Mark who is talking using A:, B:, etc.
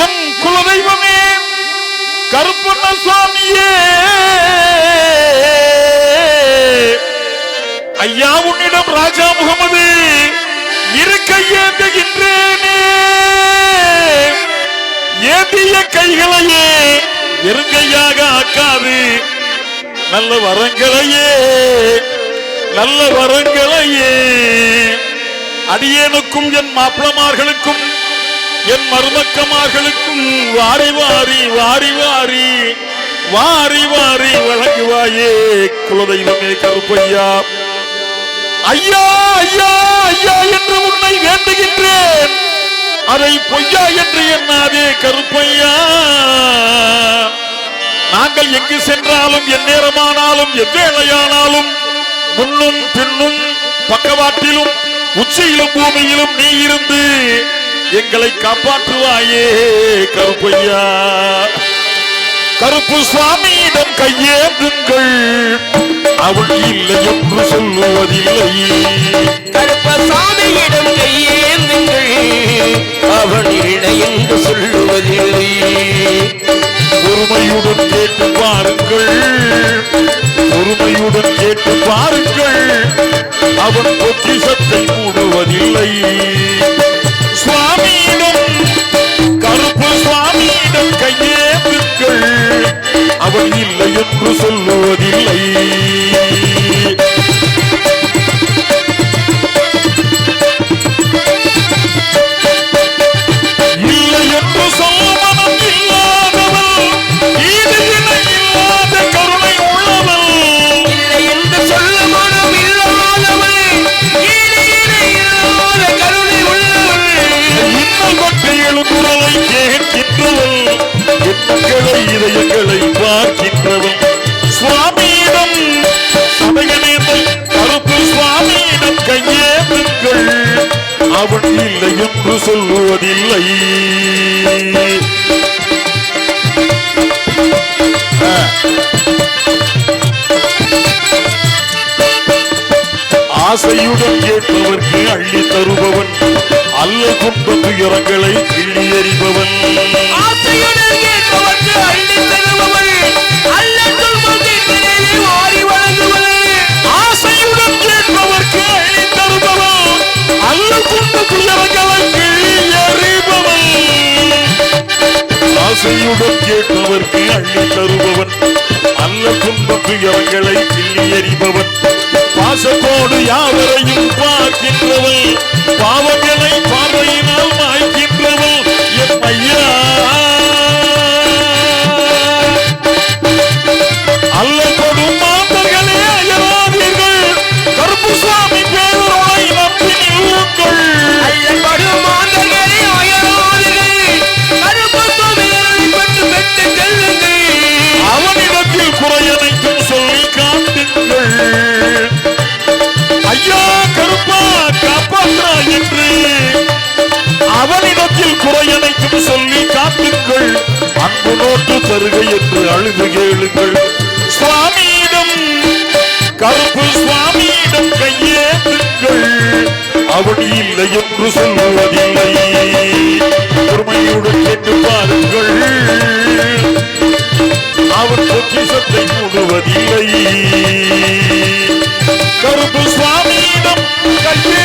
A: என் குலதெய்வமே கருப்பண்ண சுவாமியே, ஐயா உன்னிடம் ராஜா முகமது இருக்க ஏந்துகின்றேனே. ஏந்திய கைகளையே வெறுங்கையாக ஆக்காது, நல்ல வரங்களையே நல்ல வரங்களையே அடியேனுக்கும் என் மாப்பிளமார்களுக்கும் என் மருமக்கமார்களுக்கும் வாரி வாரி வாரி வாரி வாரி வாரி வழங்குவாயே குலதெய்வமே கருப்பையா. ஐயா ஐயா ஐயா என்று உன்னை வேண்டுகின்றேன், அதை பொய்யா என்று எண்ணாதே கருப்பையா. நாங்கள் எங்கு சென்றாலும் என் நேரமானாலும் எவ்வேளையானாலும் முன்னும் பின்னும் பக்கவாட்டிலும் உச்சியிலும் பூமியிலும் நீ இருந்து எங்களை காப்பாற்றுவாயே கருப்பையா. கருப்பு சுவாமியிடம் கையேந்துங்கள், அவள் இல்லை என்று சொல்லுவதில்லை.
B: கருப்ப சாமியிடம் கையேந்துங்கள், அவள் இல்லை என்று சொல்லுவதில்லை.
A: பொறுமையுடன் கேட்டு பாருங்கள், பொறுமையுடன் கேட்டு பாருங்கள், அவன் பொக்கிஷத்தை மூடுவதில்லை. சுவாமியிடம் கருப்பு சுவாமியிடம் கையேந்துங்கள், அவன் இல்லை என்று சொல்லுவதில்லை. இல்லை என்று சொல்ல மனம் இல்லாதவள், ஈடு இணை இல்லாத கருணை உள்ளவள்.
B: இல்லை என்று சொல்ல மனம் இல்லாதவள், ஈடு இணை இல்லாத கருணை உள்ளவள்.
A: இன்னல் கொண்டு எழுந்துறலை கேட்கின்றவள், எண்ணங்களை இதயங்களை பார்க்கின்றவள். சுவாமியிடம் சபையனேந்தல் கருப்பு சுவாமியிடம் கையேந்துங்கள், அவன் இல்லை என்று சொல்லுவதில்லை. ஆசையுடன் கேட்பவர்க்கு அள்ளி தருபவன், அல்ல கொண்ட துயரங்களை கிள்ளி எறிபவன்.
B: ஆசையுடன் கேட்பவர்க்கு அள்ளி தருபவள், அல்ல துன்பத்திலே வாரி வழங்குவள்.
A: ஆசையுடன் கேட்பவர்க்கு அள்ளி தருபவன், அல்ல கொண்ட துயரங்களை கிள்ளி எறிபவன். ஆசையுடன் கேட்பவர்க்கு அள்ளி தருபவன், அல்ல கொண்ட துயரங்களை கிள்ளி எறிபவன். பாசத்தோடு யாவரையும் பார்க்கின்றவள், பாவங்களை பார்வையினால் மாய்க்கின்றவள் என் ஐயா. அல்ல கொடும் மாந்தர்களே அயராதீர்கள், கருப்பு சுவாமி பேரொளை நம்பி நில்லுங்கள்.
B: அல்ல கொடும் மாந்தர்களே அயராதீர்கள், கருப்பு சுவாமியை பற்றி பெற்று செல்லுங்கள்.
A: அவனிடத்தில் குறையனைத்தும் சொல்லி காட்டுங்கள். ஐயா கருப்பா காப்பாற்றா என்று அவனிடத்தில் குறையனைத்தும் சொல்லி காட்டுங்கள். அன்பு நோட்டு தருகை என்று அழுது கேளுங்கள். சுவாமியிடம் கருப்பு சுவாமியிடம் கையேந்துங்கள், அவன் இல்லை என்று சொல்லுவதில்லை. பொறுமையுடன் கேட்டு பாருங்கள், அவன் பொக்கிஷத்தை மூடுவதில்லை. கருப்பு சுவாமியிடம் கையே